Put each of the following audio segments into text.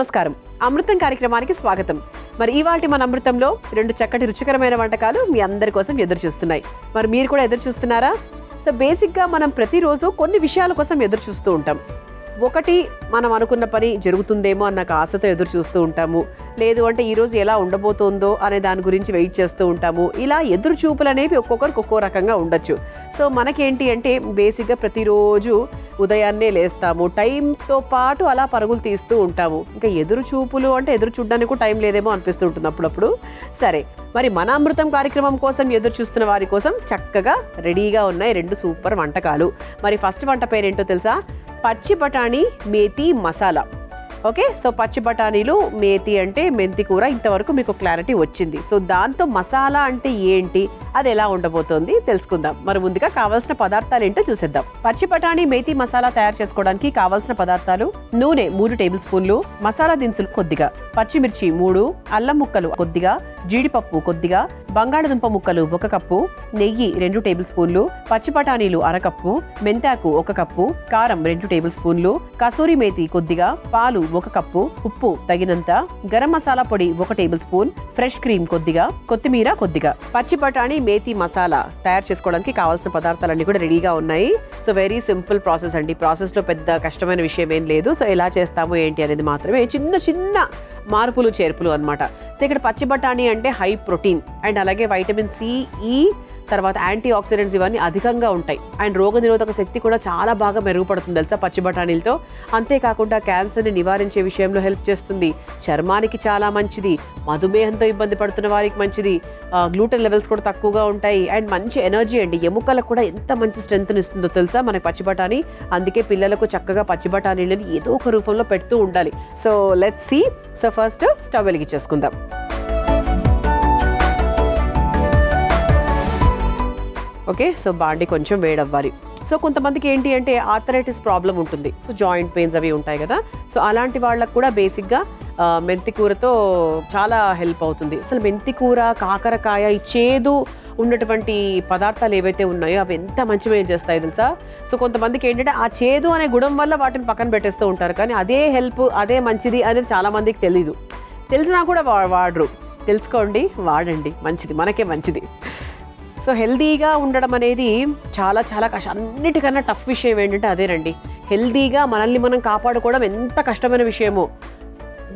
నమస్కారం. అమృతం కార్యక్రమానికి స్వాగతం. మరి ఇవాల్టి మన అమృతంలో 2 చక్కటి రుచికరమైన వంటకాలు మీ అందరి కోసం ఎదురు చూస్తున్నాయి. మరి మీరు కూడా ఎదురు చూస్తున్నారా? సో బేసిక్గా మనం ప్రతిరోజు కొన్ని విషయాల కోసం ఎదురు చూస్తూ ఉంటాం. ఒకటి, మనం అనుకున్న పని జరుగుతుందేమో అన్న ఆశతో ఎదురు చూస్తూ ఉంటాము. లేదు అంటే ఈరోజు ఎలా ఉండబోతోందో అనే దాని గురించి వెయిట్ చేస్తూ ఉంటాము. ఇలా ఎదురు చూపులు అనేవి ఒక్కొక్కరికి ఒక్కో రకంగా ఉండొచ్చు. సో మనకేంటి అంటే బేసిక్గా ప్రతిరోజు ఉదయాన్నే లేస్తాము, టైంతో పాటు అలా పరుగులు తీస్తూ ఉంటాము. ఇంకా ఎదురు చూపులు అంటే ఎదురు చూడడానికి టైం లేదేమో అనిపిస్తూ ఉంటుంది అప్పుడప్పుడు. సరే, మరి మన అమృతం కార్యక్రమం కోసం ఎదురు చూస్తున్న వారి కోసం చక్కగా రెడీగా ఉన్నాయి 2 సూపర్ వంటకాలు. మరి ఫస్ట్ వంట పేరేంటో తెలుసా? పచ్చి బఠానీ మేతి మసాలా. ఓకే, సో పచ్చి బఠానీలు, మేతి అంటే మెంతి కూర. ఇంతవరకు మీకు క్లారిటీ వచ్చింది. సో దాంతో మసాలా అంటే ఏంటి, అది ఎలా ఉండబోతోంది తెలుసుకుందాం. మరి ముందుగా కావాల్సిన పదార్థాలు ఏంటో చూసేద్దాం. పచ్చి బఠానీ మేతి మసాలా తయారు చేసుకోవడానికి కావాల్సిన పదార్థాలు: నూనె 3 టేబుల్ స్పూన్లు, మసాలా దినుసులు కొద్దిగా, పచ్చిమిర్చి 3, అల్లం ముక్కలు కొద్దిగా, జీడిపప్పు కొద్దిగా, బంగాళదుంప ముక్కలు 1 కప్పు, నెయ్యి 2 టేబుల్ స్పూన్లు, పచ్చి బఠానీలు 1/2 కప్పు, మెంతాకు 1 కప్పు, కారం 2 టేబుల్ స్పూన్లు, కసూరి మేతి కొద్దిగా, పాలు 1 కప్పు, ఉప్పు తగినంత, గరం మసాలా పొడి 1 టేబుల్ స్పూన్, ఫ్రెష్ క్రీమ్ కొద్దిగా, కొత్తిమీర కొద్దిగా. పచ్చి బఠానీ మేతి మసాలా తయారు చేసుకోవడానికి కావాల్సిన పదార్థాలన్నీ కూడా రెడీగా ఉన్నాయి. సో వెరీ సింపుల్ ప్రాసెస్ అండి. ప్రాసెస్ లో పెద్ద కష్టమైన విషయం ఏం లేదు. సో ఎలా చేస్తాము ఏంటి అనేది మాత్రమే చిన్న చిన్న మార్పులు చేర్పులు అన్నమాట. సో ఇక్కడ పచ్చి బఠానీ అంటే హై ప్రోటీన్ అండ్ అలాగే వైటమిన్ సి, ఈ, తర్వాత యాంటీ ఆక్సిడెంట్స్ ఇవన్నీ అధికంగా ఉంటాయి. అండ్ రోగనిరోధక శక్తి కూడా చాలా బాగా మెరుగుపడుతుంది తెలుసా పచ్చి బఠానీలతో. అంతేకాకుండా క్యాన్సర్ని నివారించే విషయంలో హెల్ప్ చేస్తుంది, చర్మానికి చాలా మంచిది, మధుమేహంతో ఇబ్బంది పడుతున్న వారికి మంచిది, గ్లూటెన్ లెవెల్స్ కూడా తక్కువగా ఉంటాయి, అండ్ మంచి ఎనర్జీ అండి. ఎముకలకు కూడా ఎంత మంచి స్ట్రెంగ్త్ని ఇస్తుందో తెలుసా మనకి పచ్చి బఠానీ. అందుకే పిల్లలకు చక్కగా పచ్చి బఠానీలని ఏదో ఒక రూపంలో పెడుతూ ఉండాలి. So let's see. So first stove వెలిగించేసుకుందాం. ఓకే, సో బాడీ కొంచెం వేడవ్వాలి. సో కొంతమందికి ఏంటి అంటే ఆర్థరైటిస్ ప్రాబ్లం ఉంటుంది. సో జాయింట్ పెయిన్స్ అవి ఉంటాయి కదా. సో అలాంటి వాళ్ళకు కూడా బేసిక్గా మెంతి కూరతో చాలా హెల్ప్ అవుతుంది. అసలు మెంతి కూర, కాకరకాయ, ఈ చేదు ఉన్నటువంటి పదార్థాలు ఏవైతే ఉన్నాయో అవి ఎంత మంచి మేలు చేస్తాయి తెలుసా. సో కొంతమందికి ఏంటంటే ఆ చేదు అనే గుణం వల్ల వాటిని పక్కన పెట్టేస్తూ ఉంటారు. కానీ అదే హెల్ప్, అదే మంచిది అనేది చాలా మందికి తెలీదు. తెలిసినా కూడా వాడరు. తెలుసుకోండి, వాడండి, మంచిది, మనకే మంచిది. సో హెల్దీగా ఉండడం అనేది చాలా చాలా అన్నిటికన్నా టఫ్ విషయం ఏంటంటే అదేనండి. హెల్దీగా మనల్ని మనం కాపాడుకోవడం ఎంత కష్టమైన విషయమో,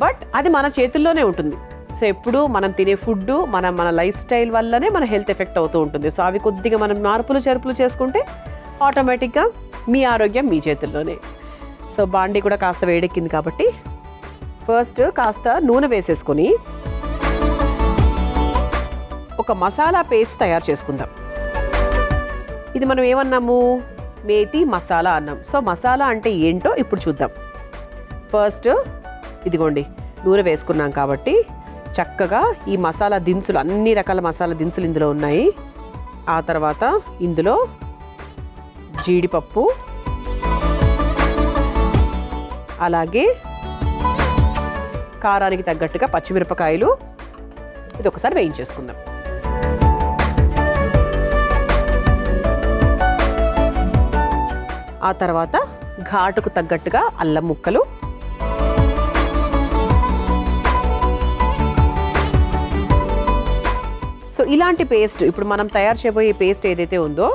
బట్ అది మన చేతుల్లోనే ఉంటుంది. సో ఎప్పుడు మనం తినే ఫుడ్, మన లైఫ్ స్టైల్ వల్లనే మన హెల్త్ ఎఫెక్ట్ అవుతూ ఉంటుంది. సో అవి కొద్దిగా మనం మార్పులు చేర్పులు చేసుకుంటే ఆటోమేటిక్గా మీ ఆరోగ్యం మీ చేతుల్లోనే. సో బాండీ కూడా కాస్త వేడెక్కింది కాబట్టి ఫస్ట్ కాస్త నూనె వేసేసుకొని ఒక మసాలా పేస్ట్ తయారు చేసుకుందాం. ఇది మనం ఏమన్నాము? మేతి మసాలా అన్నాం. సో మసాలా అంటే ఏంటో ఇప్పుడు చూద్దాం. ఫస్ట్ ఇదిగోండి, నూనె వేసుకున్నాం కాబట్టి చక్కగా ఈ మసాలా దినుసులు, అన్ని రకాల మసాలా దినుసులు ఇందులో ఉన్నాయి. ఆ తర్వాత ఇందులో జీడిపప్పు, అలాగే కారానికి తగ్గట్టుగా పచ్చిమిరపకాయలు, ఇది ఒకసారి వేయించేసుకుందాం. ఆ తర్వాత ఘాటుకు తగ్గట్టుగా అల్లం ముక్కలు, సో ఇలాంటి పేస్ట్ ఇప్పుడు మనం తయారు చేయబోయే పేస్ట్ ఏదైతే ఉందో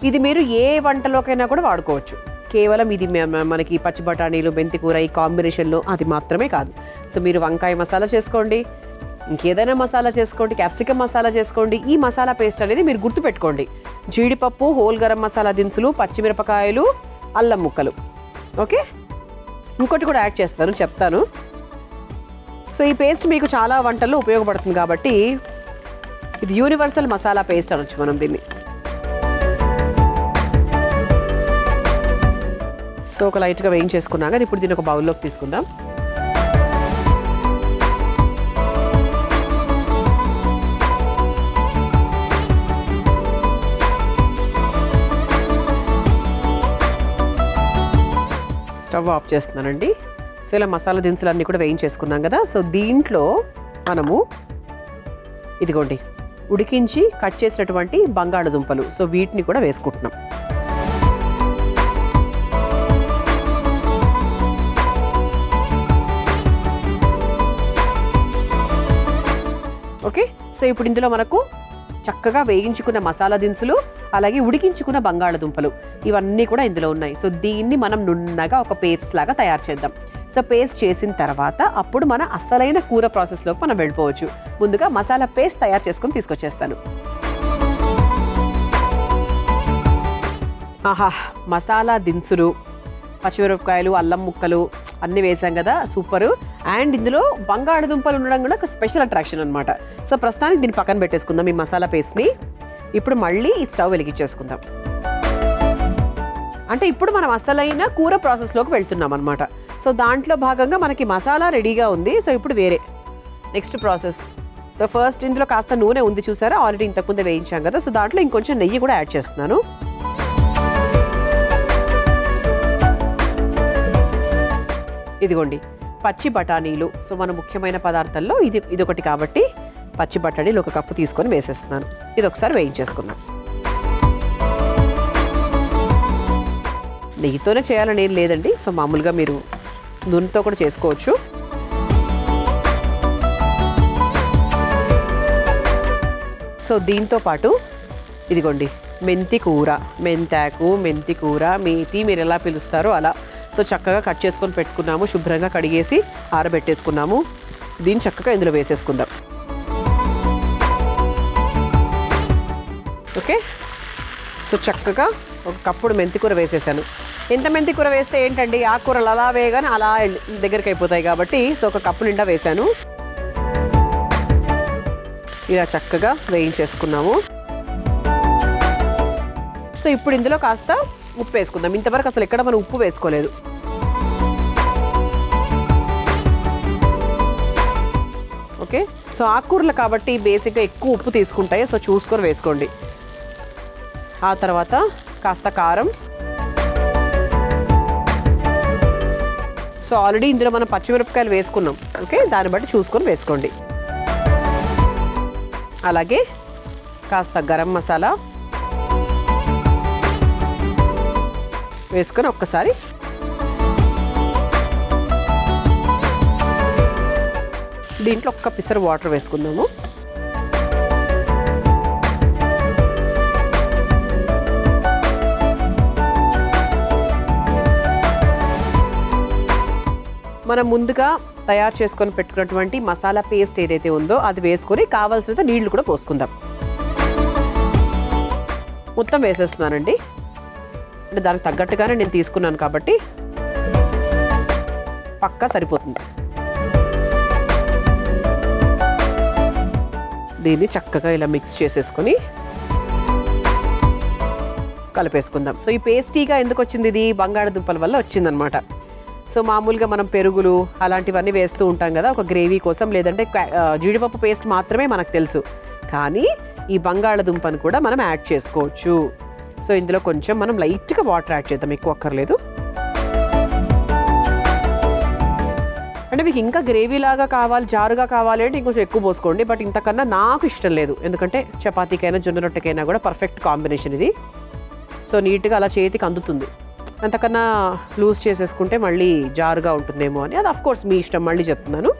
ఇది మీరు ఏ వంటలోకైనా కూడా వాడుకోవచ్చు. కేవలం ఇది మనకి పచ్చి బఠానీలు, మెంతి కూర ఈ కాంబినేషన్లో అది మాత్రమే కాదు. సో మీరు వంకాయ మసాలా చేసుకోండి, ఇంకేదైనా మసాలా చేసుకోండి, క్యాప్సికమ్ మసాలా చేసుకోండి. ఈ మసాలా పేస్ట్ అనేది మీరు గుర్తుపెట్టుకోండి. జీడిపప్పు, హోల్ గరం మసాలా దినుసులు, పచ్చిమిరపకాయలు, అల్లం ముక్కలు. ఓకే, ఇంకోటి కూడా యాడ్ చేస్తాను, చెప్తాను. సో ఈ పేస్ట్ మీకు చాలా వంటల్లో ఉపయోగపడుతుంది కాబట్టి ఇది యూనివర్సల్ మసాలా పేస్ట్ అనొచ్చు మనం దీన్ని. సో ఒక లైట్గా వేయించేసుకున్నాక ఇప్పుడు దీన్ని ఒక బౌల్లోకి తీసుకుందాం. స్టవ్ ఆఫ్ చేస్తున్నానండి. సో ఇలా మసాలా దినుసులు అన్నీ కూడా వేయించేసుకున్నాం కదా. సో దీంట్లో మనము ఇదిగోండి ఉడికించి కట్ చేసినటువంటి బంగాళదుంపలు, సో వీటిని కూడా వేసుకుంటున్నాం. ఓకే, సో ఇప్పుడు ఇందులో మనకు చక్కగా వేయించుకున్న మసాలా దినుసులు, అలాగే ఉడికించుకున్న బంగాళదుంపలు ఇవన్నీ కూడా ఇందులో ఉన్నాయి. సో దీన్ని మనం నున్నగా ఒక పేస్ట్ లాగా తయారు చేద్దాం. సో పేస్ట్ చేసిన తర్వాత అప్పుడు మన అసలైన కూర ప్రాసెస్లోకి మనం వెళ్ళిపోవచ్చు. ముందుగా మసాలా పేస్ట్ తయారు చేసుకొని తీసుకొచ్చేస్తాను. ఆహా, మసాలా దినుసులు, పచ్చిమిరపకాయలు, అల్లం ముక్కలు అన్నీ వేసాం కదా, సూపరు. అండ్ ఇందులో బంగాళదుంపలు ఉండడం కూడా ఒక స్పెషల్ అట్రాక్షన్ అనమాట. సో ప్రస్తుతానికి దీన్ని పక్కన పెట్టేసుకుందాం ఈ మసాలా పేస్ట్ని. ఇప్పుడు మళ్ళీ ఈ స్టవ్ వెలిగించేసుకుందాం. అంటే ఇప్పుడు మనం అసలైన కూర ప్రాసెస్లోకి వెళ్తున్నాం అనమాట. సో దాంట్లో భాగంగా మనకి మసాలా రెడీగా ఉంది. సో ఇప్పుడు వేరే నెక్స్ట్ ప్రాసెస్. సో ఫస్ట్ ఇందులో కాస్త నూనె ఉంది చూసారా, ఆల్రెడీ ఇంతకుముందే వేయించాం కదా. సో దాంట్లో ఇంకొంచెం నెయ్యి కూడా యాడ్ చేస్తున్నాను. ఇదిగోండి పచ్చి బఠానీలు. సో మన ముఖ్యమైన పదార్థాల్లో ఇది ఒకటి కాబట్టి పచ్చి బఠానీలు 1 కప్పు తీసుకొని వేసేస్తున్నాను. ఇది ఒకసారి వేయించేసుకున్నాను. నెయ్యితోనే చేయాలని ఏం లేదండి. సో మామూలుగా మీరు నూనెతో కూడా చేసుకోవచ్చు. సో దీంతో పాటు ఇదిగోండి మెంతి కూర, మెంతాకు, మెంతి కూర, మేతి మీరు ఎలా పిలుస్తారో అలా. సో చక్కగా కట్ చేసుకొని పెట్టుకున్నాము, శుభ్రంగా కడిగేసి ఆరబెట్టేసుకున్నాము. దీన్ని చక్కగా ఇందులో వేసేసుకుందాం. ఓకే, సో చక్కగా 1 కప్పుడు మెంతి కూర వేసేసాను. ఎంత మెంతి కూర వేస్తే ఏంటండి, ఆకుకూరలు అలా వేయగానే అలా దగ్గరికి అయిపోతాయి కాబట్టి సో 1 కప్పు నిండా వేసాను. ఇలా చక్కగా వేయించేసుకున్నాము. సో ఇప్పుడు ఇందులో కాస్త ఉప్పు వేసుకుందాం. ఇంతవరకు అసలు ఎక్కడ మనం ఉప్పు వేసుకోలేదు. ఓకే, సో ఆకుకూరలు కాబట్టి బేసిక్గా ఎక్కువ ఉప్పు తీసుకుంటాయి. సో చూసుకొని వేసుకోండి. ఆ తర్వాత కాస్త కారం. సో ఆల్రెడీ ఇందులో మనం పచ్చిమిరపకాయలు వేసుకున్నాం. ఓకే, దాన్ని బట్టి చూసుకొని వేసుకోండి. అలాగే కాస్త గరం మసాలా వేసుకొని ఒక్కసారి దీంట్లో 1 పిసరు వాటర్ వేసుకుందాము. మనం ముందుగా తయారు చేసుకొని పెట్టుకున్నటువంటి మసాలా పేస్ట్ ఏదైతే ఉందో అది వేసుకొని కావాల్సినంత నీళ్లు కూడా పోసుకుందాం. మొత్తం వేసేస్తున్నానండి. అంటే దానికి తగ్గట్టుగానే నేను తీసుకున్నాను కాబట్టి పక్కా సరిపోతుంది. దీన్ని చక్కగా ఇలా మిక్స్ చేసేసుకొని కలిపేసుకుందాం. సో ఈ పేస్టీగా ఎందుకు వచ్చింది, ఇది బంగాళదుంపల వల్ల వచ్చిందనమాట. సో మామూలుగా మనం పెరుగులు అలాంటివన్నీ వేస్తూ ఉంటాం కదా ఒక గ్రేవీ కోసం, లేదంటే జీడిపప్పు పేస్ట్ మాత్రమే మనకు తెలుసు. కానీ ఈ బంగాళదుంపను కూడా మనం యాడ్ చేసుకోవచ్చు. సో ఇందులో కొంచెం మనం లైట్గా వాటర్ యాడ్ చేద్దాం, ఎక్కువ అక్కర్లేదు. అంటే మీకు ఇంకా గ్రేవీ లాగా కావాలి, జారుగా కావాలి అంటే ఇంకొంచెం ఎక్కువ పోసుకోండి. బట్ ఇంతకన్నా నాకు ఇష్టం లేదు, ఎందుకంటే చపాతీకైనా జొన్న రొట్టెకైనా కూడా పర్ఫెక్ట్ కాంబినేషన్ ఇది. సో నీట్గా అలా చేతికి అందుతుంది. అంతకన్నా లూజ్ చేసేసుకుంటే మళ్ళీ జారుగా ఉంటుందేమో అని, అది అఫ్కోర్స్ మీ ఇష్టం, మళ్ళీ చెప్తున్నాను.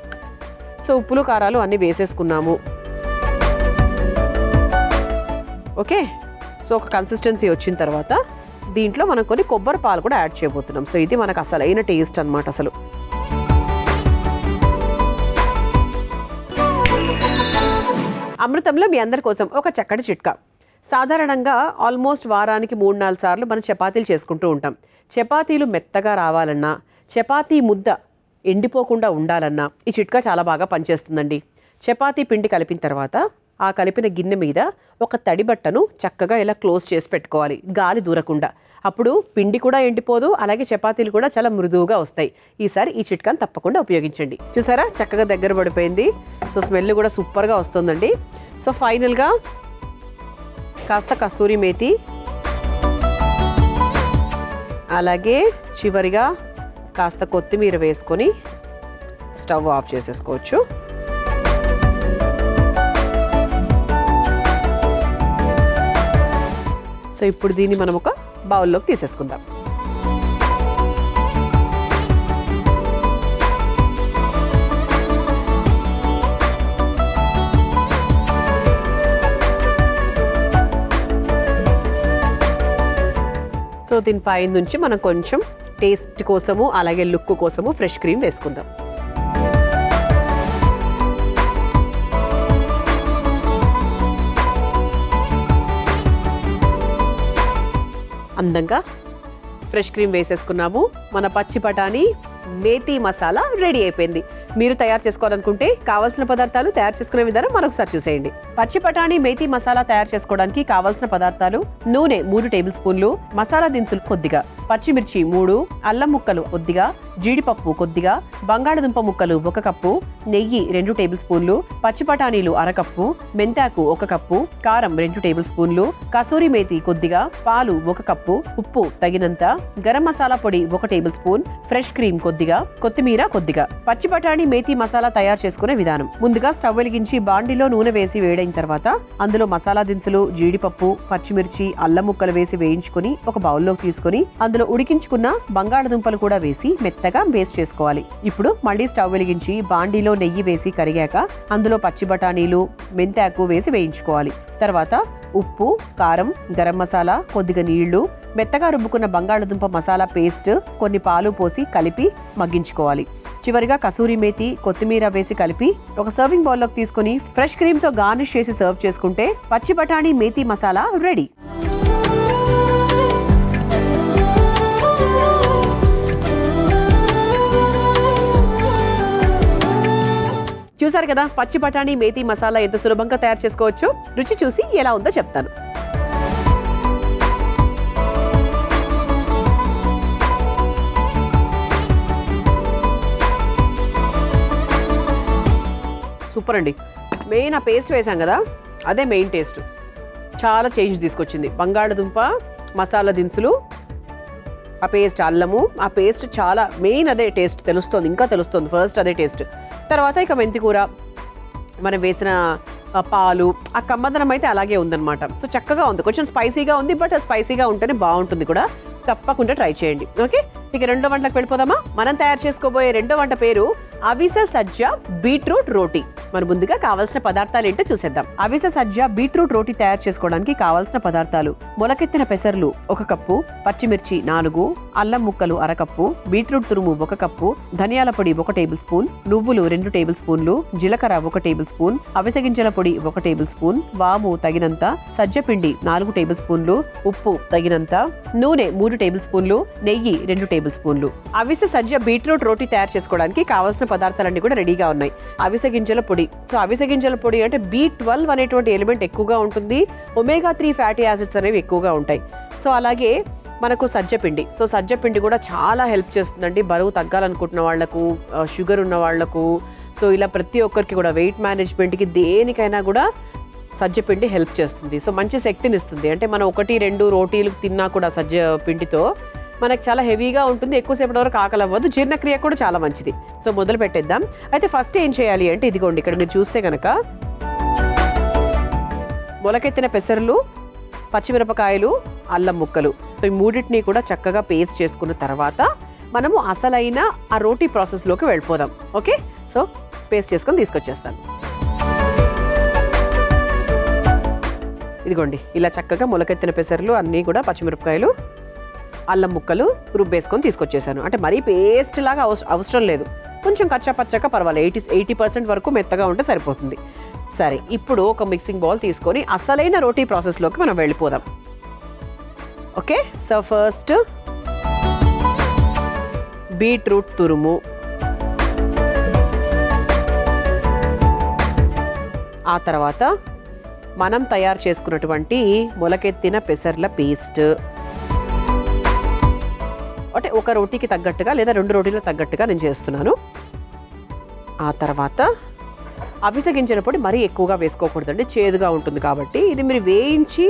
సో ఉప్పులు కారాలు అన్నీ వేసేసుకున్నాము. ఓకే, సో ఒక కన్సిస్టెన్సీ వచ్చిన తర్వాత దీంట్లో మనం కొన్ని కొబ్బరి పాలు కూడా యాడ్ చేయబోతున్నాం. సో ఇది మనకు అసలైన టేస్ట్ అనమాట. అసలు అమృతంలో మీ అందరి కోసం ఒక చక్కటి చిట్కా. సాధారణంగా ఆల్మోస్ట్ వారానికి 3-4 సార్లు మనం చపాతీలు చేసుకుంటూ ఉంటాం. చపాతీలు మెత్తగా రావాలన్నా, చపాతీ ముద్ద ఎండిపోకుండా ఉండాలన్నా ఈ చిట్కా చాలా బాగా పనిచేస్తుందండి. చపాతీ పిండి కలిపిన తర్వాత ఆ కలిపిన గిన్నె మీద ఒక తడి బట్టను చక్కగా ఇలా క్లోజ్ చేసి పెట్టుకోవాలి, గాలి దూరకుండా. అప్పుడు పిండి కూడా ఎండిపోదు, అలాగే చపాతీలు కూడా చాలా మృదువుగా వస్తాయి. ఈసారి ఈ చిట్కాను తప్పకుండా ఉపయోగించండి. చూసారా చక్కగా దగ్గర పడిపోయింది. సో స్మెల్ కూడా సూపర్గా వస్తుందండి. సో ఫైనల్గా కాస్త కస్తూరి మేతి, అలాగే చివరిగా కాస్త కొత్తిమీర వేసుకొని స్టవ్ ఆఫ్ చేసేసుకోవచ్చు. సో ఇప్పుడు దీన్ని మనం ఒక బౌల్లోకి తీసేసుకుందాం. సో దీని పైన నుంచి మనం కొంచెం టేస్ట్ కోసము అలాగే లుక్ కోసము ఫ్రెష్ క్రీమ్ వేసుకుందాం. అందంగా ఫ్రెష్ క్రీమ్ వేసేసుకున్నాము. మన పచ్చి బఠానీ మేతి మసాలా రెడీ అయిపోయింది. మీరు తయారు చేసుకోవాలనుకుంటే కావాల్సిన పదార్థాలు, తయారు చేసుకునే విధానం మరొకసారి చూసేయండి. పచ్చి బఠానీ మేతి మసాలా తయారు చేసుకోవడానికి కావాల్సిన పదార్థాలు: నూనె 3 టేబుల్ స్పూన్లు, మసాలా దినుసులు కొద్దిగా, పచ్చిమిర్చి 3, అల్లం ముక్కలు కొద్దిగా, జీడిపప్పు కొద్దిగా, బంగాళదుంప ముక్కలు 1 కప్పు, నెయ్యి 2 టేబుల్ స్పూన్లు, పచ్చి బఠానీలు 1/2 కప్పు, మెంతాకు 1 కప్పు, కారం 2 టేబుల్ స్పూన్లు, కసూరి మేతి కొద్దిగా, పాలు 1 కప్పు, ఉప్పు తగినంత, గరం మసాలా పొడి 1 టేబుల్ స్పూన్, ఫ్రెష్ క్రీమ్ కొద్దిగా, కొత్తిమీర కొద్దిగా. పచ్చి బఠానీ మేతి మసాలా తయారు చేసుకునే విధానం: ముందుగా స్టవ్ వెలిగించి బాండిలో నూనె వేసి వేడైన తర్వాత అందులో మసాలా దినుసులు, జీడిపప్పు, పచ్చిమిర్చి, అల్లం ముక్కలు వేసి వేయించుకుని ఒక బౌల్లోకి తీసుకుని అందులో ఉడికించుకున్న బంగాళదుంపలు కూడా వేసి మెత్తగా పేస్ట్ చేసుకోవాలి. ఇప్పుడు మళ్ళీ స్టవ్ వెలిగించి బాండిలో నెయ్యి వేసి కరిగాక అందులో పచ్చి బఠానీలు, మెంతాకు వేసి వేయించుకోవాలి. తర్వాత ఉప్పు, కారం, గరం మసాలా, కొద్దిగా నీళ్లు, మెత్తగా రుబ్బుకున్న బంగాళదుంప మసాలా పేస్ట్, కొన్ని పాలు పోసి కలిపి మగ్గించుకోవాలి. చివరిగా కసూరి మేతి, కొత్తిమీర వేసి కలిపి ఒక సర్వింగ్ బౌల్లోకి తీసుకుని ఫ్రెష్ క్రీమ్ తో గార్నిష్ చేసి సర్వ్ చేసుకుంటే పచ్చి బఠానీ మేతి మసాలా రెడీ. చూసారు కదా, పచ్చి బఠానీ మేతి మసాలా ఎంత సులభంగా తయారు చేసుకోవచ్చు. రుచి చూసి ఎలా ఉందో చెప్తాను. సూపర్ అండి. మెయిన్ ఆ పేస్ట్ వేసాం కదా, అదే మెయిన్ టేస్ట్. చాలా చేంజ్ తీసుకొచ్చింది. బంగాళదుంప, మసాలా దినుసులు, ఆ పేస్ట్, అల్లము, ఆ పేస్ట్ చాలా మెయిన్. అదే టేస్ట్ తెలుస్తుంది, ఇంకా తెలుస్తుంది. ఫస్ట్ అదే టేస్ట్. తర్వాత ఇక మెంతికూర, మనం వేసిన పాలు, ఆ కమ్మదనం అయితే అలాగే ఉందన్నమాట. సో చక్కగా ఉంది. కొంచెం స్పైసీగా ఉంది, బట్ స్పైసీగా ఉంటేనే బాగుంటుంది కూడా. తప్పకుండా ట్రై చేయండి. ఓకే, ఇక రెండో వంటలకు వెళ్ళిపోదామా? మనం తయారు చేసుకోబోయే రెండో వంట పేరు అవిసె సజ్జ బీట్రూట్ రోటీ. మరి ముందుగా కావాల్సిన పదార్థాలు ఏంటో చూసేద్దాం. అవిసె సజ్జ బీట్రూట్ రోటీ తయారు చేసుకోవడానికి కావాల్సిన పదార్థాలు: మొలకెత్తిన పెసర్లు 1 కప్పు, పచ్చిమిర్చి 4, అల్లం ముక్కలు 1/2 కప్పు, బీట్రూట్ తురుము 1 కప్పు, ధనియాల పొడి 1 టేబుల్ స్పూన్, నువ్వులు 2 టేబుల్ స్పూన్లు, జీలకర్ర 1 టేబుల్ స్పూన్, అవిసె గింజల పొడి 1 టేబుల్ స్పూన్, వాము తగినంత, సజ్జ పిండి 4 టేబుల్ స్పూన్లు, ఉప్పు తగినంత, నూనె 3 టేబుల్ స్పూన్లు, నెయ్యి 2 టేబుల్ స్పూన్లు. అవిసె సజ్జ బీట్రూట్ రోటీ తయారు చేసుకోవడానికి కావాల్సిన పదార్థాలన్నీ కూడా రెడీగా ఉన్నాయి. అవిసె గింజల పొడి. సో అవిసె గింజల పొడి అంటే B12 అనేటువంటి ఎలిమెంట్ ఎక్కువగా ఉంటుంది. omega-3 ఫ్యాటీ యాసిడ్స్ అనేవి ఎక్కువగా ఉంటాయి. సో అలాగే మనకు సజ్జపిండి. సో సజ్జపిండి కూడా చాలా హెల్ప్ చేస్తుందండి బరువు తగ్గాలనుకుంటున్న వాళ్లకు, షుగర్ ఉన్న వాళ్లకు. సో ఇలా ప్రతి ఒక్కరికి కూడా వెయిట్ మేనేజ్మెంట్కి దేనికైనా కూడా సజ్జపిండి హెల్ప్ చేస్తుంది. సో మంచి శక్తిని ఇస్తుంది. అంటే మనం 1-2 రోటీలు తిన్నా కూడా సజ్జ పిండితో మనకు చాలా హెవీగా ఉంటుంది, ఎక్కువసేపటి వరకు ఆకలి అవ్వదు, జీర్ణక్రియ కూడా చాలా మంచిది. సో మొదలు పెట్టేద్దాం. అయితే ఫస్ట్ ఏం చేయాలి అంటే, ఇదిగోండి ఇక్కడ మీరు చూస్తే కనుక మొలకెత్తిన పెసర్లు, పచ్చిమిరపకాయలు, అల్లం ముక్కలు, సో ఈ మూడింటిని కూడా చక్కగా పేస్ట్ చేసుకున్న తర్వాత మనము అసలైన ఆ రోటీ ప్రాసెస్లోకి వెళ్ళిపోదాం. ఓకే, సో పేస్ట్ చేసుకొని తీసుకొచ్చేస్తాను. ఇదిగోండి ఇలా చక్కగా మొలకెత్తిన పెసర్లు అన్నీ కూడా, పచ్చిమిరపకాయలు, అల్లం ముక్కలు రుబ్బేసుకొని తీసుకొచ్చేసాను. అంటే మరీ పేస్ట్ లాగా అవసరం లేదు, కొంచెం కచ్చా పచ్చగా పర్వాలేదు. 80% వరకు మెత్తగా ఉంటే సరిపోతుంది. సరే, ఇప్పుడు ఒక మిక్సింగ్ బౌల్ తీసుకొని అసలైన రోటీ ప్రాసెస్లోకి మనం వెళ్ళిపోదాం. ఓకే, సో ఫస్ట్ బీట్రూట్ తురుము, ఆ తర్వాత మనం తయారు చేసుకున్నటువంటి మొలకెత్తిన పెసర్ల పేస్ట్. అంటే ఒక రోటీకి తగ్గట్టుగా లేదా 2 రోటీలకు తగ్గట్టుగా నేను చేస్తున్నాను. ఆ తర్వాత అవిసె గింజల పొడి మరీ ఎక్కువగా వేసుకోకూడదండి, చేదుగా ఉంటుంది కాబట్టి. ఇది మీరు వేయించి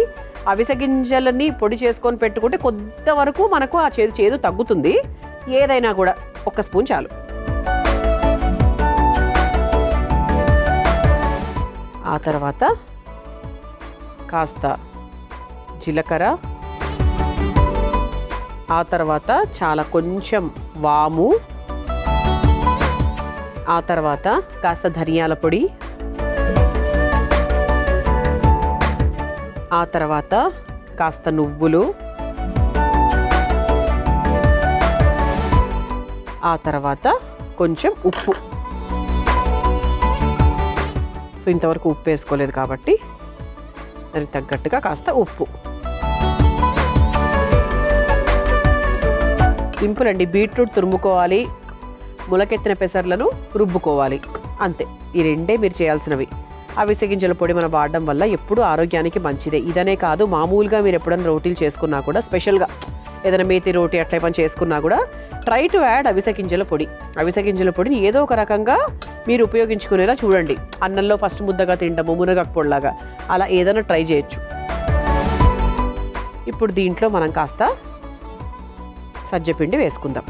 అవిసె గింజలని పొడి చేసుకొని పెట్టుకుంటే కొంతవరకు మనకు ఆ చేదు తగ్గుతుంది. ఏదైనా కూడా 1 స్పూన్ చాలు. ఆ తర్వాత కాస్త జీలకర్ర, ఆ తర్వాత చాలా కొంచెం వాము, ఆ తర్వాత కాస్త ధనియాల పొడి, ఆ తర్వాత కాస్త నువ్వులు, ఆ తర్వాత కొంచెం ఉప్పు. సో ఇంతవరకు ఉప్పు వేసుకోలేదు కాబట్టి దానికి తగ్గట్టుగా కాస్త ఉప్పు. సింపుల్ అండి. బీట్రూట్ తురుముకోవాలి, ములకెత్తిన పెసర్లను రుబ్బుకోవాలి, అంతే. ఈ రెండే మీరు చేయాల్సినవి. అవిసె గింజల పొడి మనం వాడడం వల్ల ఎప్పుడూ ఆరోగ్యానికి మంచిదే. ఇదనే కాదు, మామూలుగా మీరు ఎప్పుడైనా రోటీలు చేసుకున్నా కూడా, స్పెషల్గా ఏదైనా మేతి రోటీ అట్లా ఏమైనా చేసుకున్నా కూడా ట్రై టు యాడ్ అవిసె గింజల పొడి. అవిసె గింజల పొడిని ఏదో ఒక రకంగా మీరు ఉపయోగించుకునేలా చూడండి. అన్నంలో ఫస్ట్ ముద్దగా తింటాము, మునగాకు పొడిలాగా, అలా ఏదైనా ట్రై చేయొచ్చు. ఇప్పుడు దీంట్లో మనం కాస్త సజ్జపిండి వేసుకుందాం.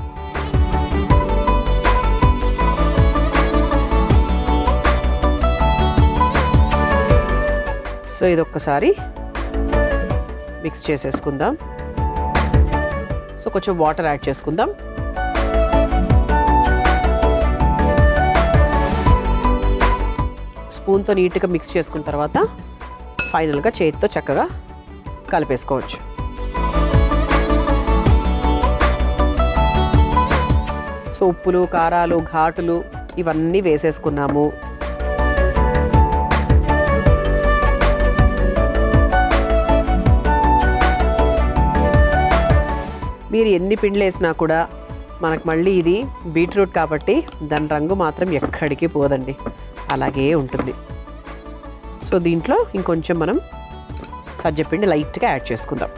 సో ఇది ఒక్కసారి మిక్స్ చేసేసుకుందాం. సో కొంచెం వాటర్ యాడ్ చేసుకుందాం. స్పూన్తో నీట్గా మిక్స్ చేసుకున్న తర్వాత ఫైనల్గా చేతితో చక్కగా కలిపేసుకోవచ్చు. సో ఉప్పులు, కారాలు, ఘాటులు ఇవన్నీ వేసేసుకున్నాము. మీరు ఎన్ని పిండిలు వేసినా కూడా మనకు మళ్ళీ ఇది బీట్రూట్ కాబట్టి దాని రంగు మాత్రం ఎక్కడికి పోదండి, అలాగే ఉంటుంది. సో దీంట్లో ఇంకొంచెం మనం సజ్జపిండి లైట్గా యాడ్ చేసుకుందాం.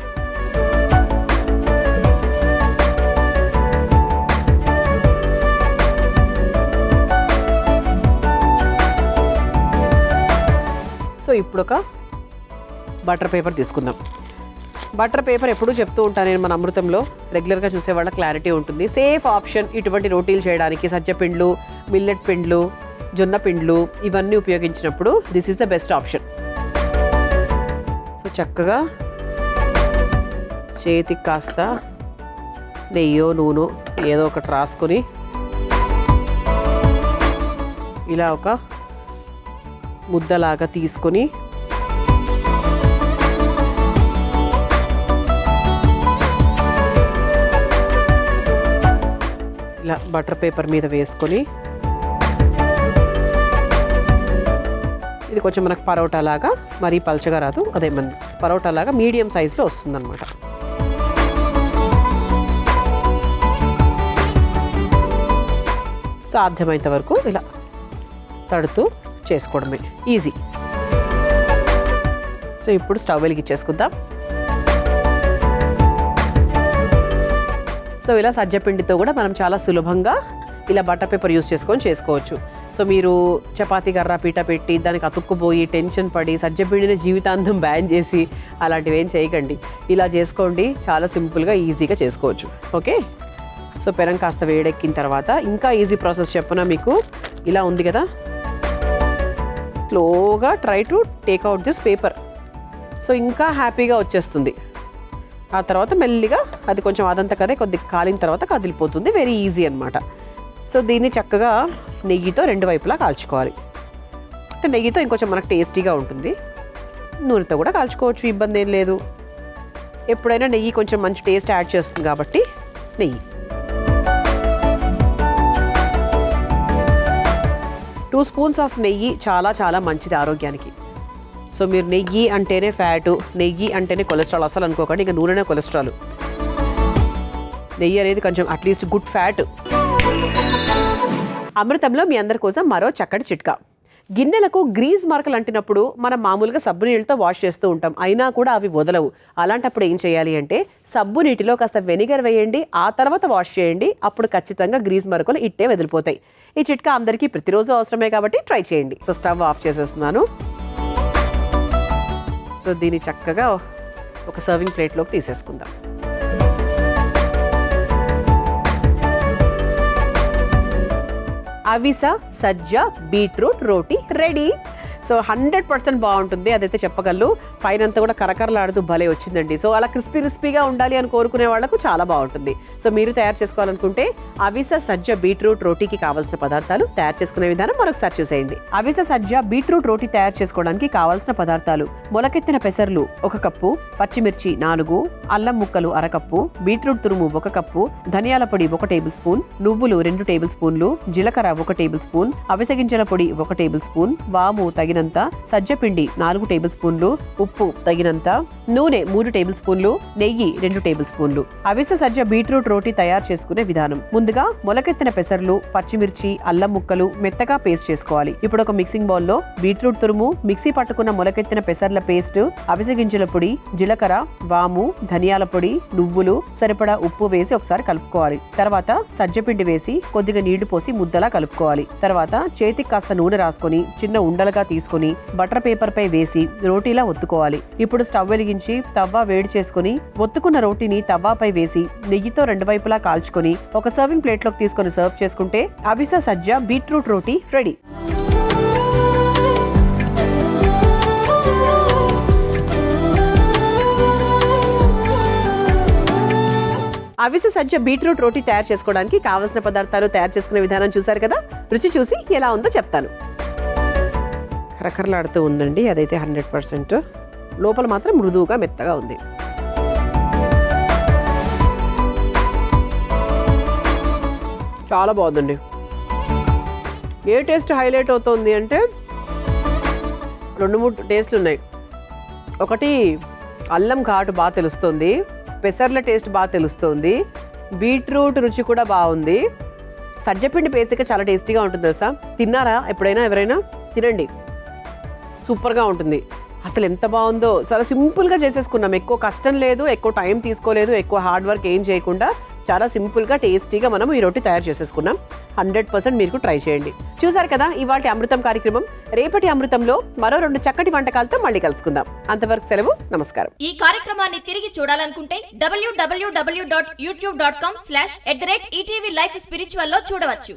సో ఇప్పుడు ఒక బటర్ పేపర్ తీసుకుందాం. బటర్ పేపర్ ఎప్పుడూ చెప్తూ ఉంటాను నేను, మన అమృతంలో రెగ్యులర్గా చూసే వాళ్ళ క్లారిటీ ఉంటుంది. సేఫ్ ఆప్షన్ ఇటువంటి రోటీలు చేయడానికి. సజ్జపిండ్లు, మిల్లెట్ పిండ్లు, జొన్న పిండ్లు ఇవన్నీ ఉపయోగించినప్పుడు this is the best option. So చక్కగా చేతికి కాస్త నెయ్యో నూనె ఏదో ఒకటి రాసుకొని ఇలా ఒక ముద్దలాగా తీసుకొని ఇలా బటర్ పేపర్ మీద వేసుకొని, ఇది కొంచెం మనకు పరోటా లాగా, మరీ పల్చగా రాదు, అదే మన పరోటా లాగా మీడియం సైజులో వస్తుందన్నమాట. సాధ్యమైనంత వరకు ఇలా తడుతూ చేసుకోవడమే, ఈజీ. సో ఇప్పుడు స్టవ్ వెలిగించేసుకుందాం. సో ఇలా సజ్జపిండితో కూడా మనం చాలా సులభంగా ఇలా బటర్ పేపర్ యూస్ చేసుకొని చేసుకోవచ్చు. సో మీరు చపాతీ కర్ర పీట పెట్టి దానికి అతుక్కుపోయి టెన్షన్ పడి సజ్జపిండిని జీవితాంతం బ్యాన్ చేసి అలాంటివి ఏం చేయకండి. ఇలా చేసుకోండి, చాలా సింపుల్గా ఈజీగా చేసుకోవచ్చు. ఓకే. సో పెనం కాస్త వేడెక్కిన తర్వాత ఇంకా ఈజీ ప్రాసెస్ చెప్పనా మీకు. ఇలా ఉంది కదా, స్లోగా try to take out this paper. So ఇంకా హ్యాపీగా వచ్చేస్తుంది. ఆ తర్వాత మెల్లిగా అది కొంచెం అదంతా కదే కొద్దిగా కాలిన తర్వాత కదిలిపోతుంది. వెరీ ఈజీ అనమాట. సో దీన్ని చక్కగా నెయ్యితో రెండు వైపులా కాల్చుకోవాలి. అంటే నెయ్యితో ఇంకొంచెం మనకు టేస్టీగా ఉంటుంది. నూనెతో కూడా కాల్చుకోవచ్చు, ఇబ్బంది ఏం లేదు. ఎప్పుడైనా నెయ్యి కొంచెం మంచి టేస్ట్ యాడ్ చేస్తుంది కాబట్టి నెయ్యి. 2 స్పూన్స్ ఆఫ్ నెయ్యి చాలా చాలా మంచిది ఆరోగ్యానికి. సో మీరు నెయ్యి అంటేనే ఫ్యాటు, నెయ్యి అంటేనే కొలెస్ట్రాల్ అసలు అనుకోకండి. ఇంకా నూనెనే కొలెస్ట్రాల్. నెయ్యి అనేది కొంచెం అట్లీస్ట్ గుడ్ ఫ్యాట్. అమృతంలో మీ అందరి కోసం మరో చక్కటి చిట్కా. గిన్నెలకు గ్రీజ్ మార్కులు అంటినప్పుడు మనం మామూలుగా సబ్బు నీళ్ళతో వాష్ చేస్తూ ఉంటాం, అయినా కూడా అవి వదలవు. అలాంటప్పుడు ఏం చేయాలి అంటే సబ్బు నీటిలో కాస్త వెనిగర్ వేయండి, ఆ తర్వాత వాష్ చేయండి. అప్పుడు ఖచ్చితంగా గ్రీజ్ మార్కులు ఇట్టే వదిలిపోతాయి. ఈ చిట్కా అందరికీ ప్రతిరోజు అవసరమే కాబట్టి ట్రై చేయండి. సో స్టవ్ ఆఫ్ చేసేస్తున్నాను. సో దీన్ని చక్కగా ఒక సర్వింగ్ ప్లేట్లోకి తీసేసుకుందాం. అవిస సజ్జ బీట్రూట్ రోటీ రెడీ. సో 100% బాగుంటుంది, అదైతే చెప్పగలను. పైనంతా కూడా కరకరలాడుతూ భలే వచ్చిందండి. సో అలా క్రిస్పీగా ఉండాలి అని కోరుకునే వాళ్ళకు చాలా బాగుంటుంది. సో మీరు తయారు చేసుకోవాలనుకుంటే అవిసె సజ్జ బీట్రూట్ రోటీకి కావాల్సిన పదార్థాలు, తయారు చేసుకునే విధానం మరొకసారి చూసేయండి. అవిసె సజ్జ బీట్రూట్ రోటీ తయారు చేసుకోవడానికి కావాల్సిన పదార్థాలు: మొలకెత్తిన పెసర్లు 1 కప్పు, పచ్చిమిర్చి 4, అల్లం ముక్కలు 1/2 కప్పు, బీట్రూట్ తురుము 1 కప్పు, ధనియాల పొడి 1 టేబుల్ స్పూన్, నువ్వులు 2 టేబుల్ స్పూన్లు, జీలకర్ర 1 టేబుల్ స్పూన్, అవిసె గింజల పొడి 1 టేబుల్ స్పూన్, వాము తగినంత, సజ్జ పిండి 4 టేబుల్ స్పూన్లు, ఉప్పు తగినంత, నూనె 3 టేబుల్ స్పూన్లు, నెయ్యి 2 టేబుల్ స్పూన్లు. అవిసె సజ్జ బీట్రూట్ రోటీ తయారు చేసుకునే విధానం: ముందుగా మొలకెత్తిన పెసర్లు, పచ్చిమిర్చి, అల్లం ముక్కలు మెత్తగా పేస్ట్ చేసుకోవాలి. ఇప్పుడు ఒక మిక్సింగ్ బౌల్ లో బీట్రూట్ తురుము, మిక్సీ పట్టుకున్న మొలకెత్తిన పెసర్ల పేస్ట్, అవిసె గింజల పొడి, జీలకర్ర, వాము, ధనియాల పొడి, నువ్వులు, సరిపడా ఉప్పు వేసి ఒకసారి కలుపుకోవాలి. తర్వాత సజ్జపిండి వేసి కొద్దిగా నీళ్లు పోసి ముద్దలా కలుపుకోవాలి. తర్వాత చేతికి కాస్త నూనె రాసుకొని చిన్న ఉండలుగా తీసుకొని బటర్ పేపర్ పై వేసి రోటీలా ఒత్తుకోవాలి. ఇప్పుడు స్టవ్ వెలిగించి తవ్వ వేడి చేసుకుని ఒత్తుకున్న రోటీని తవ్వాపై వేసి నెయ్యితో 2 వైపులా కాల్చుకొని ఒక సర్వింగ్ ప్లేట్ లోకి తీసుకొని సర్వ్ చేసుకుంటే అవిసె సజ్జ బీట్రూట్ రోటీ రెడీ. అవిసె సజ్జ బీట్రూట్ రోటీ తయారు చేసుకోవడానికి కావాల్సిన పదార్థాలు, తయారు చేసుకునే విధానం చూసారు కదా. రుచి చూసి ఎలా ఉందో చెప్తాను. కరకరలాడుతూ ఉందండి, అదైతే 100%. లోపల మాత్రం మృదువుగా మెత్తగా ఉంది. చాలా బాగుందండి. ఏ టేస్ట్ హైలైట్ అవుతుంది అంటే 2-3 టేస్ట్లు ఉన్నాయి. ఒకటి అల్లం ఘాటు బాగా తెలుస్తుంది, పెసర్ల టేస్ట్ బాగా తెలుస్తుంది, బీట్రూట్ రుచి కూడా బాగుంది. సజ్జపిండి బేసిక్గా చాలా టేస్టీగా ఉంటుంది తెలుసా. తిన్నారా ఎప్పుడైనా? ఎవరైనా తినండి, సూపర్గా ఉంటుంది. అసలు ఎంత బాగుందో. చాలా సింపుల్గా చేసేసుకున్నాం, ఎక్కువ కష్టం లేదు, ఎక్కువ టైం తీసుకోలేదు, ఎక్కువ హార్డ్ వర్క్ ఏం చేయకుండా చాలా సింపుల్గా టేస్టీగా మనం ఈ రోటీ తయారు చేసేసుకున్నాం. 100% మీరు ట్రై చేయండి. చూసారు కదా ఇవాటి అమృతం కార్యక్రమం. రేపటి అమృతంలో మరో 2 చక్కటి వంటకాలతో మళ్ళీ కలుసుకుందాం. అంతవరకు సెలవు, నమస్కారం. ఈ కార్యక్రమాన్ని తిరిగి చూడాలనుకుంటే www.youtube.com/ETV Life Spiritual లో చూడవచ్చు.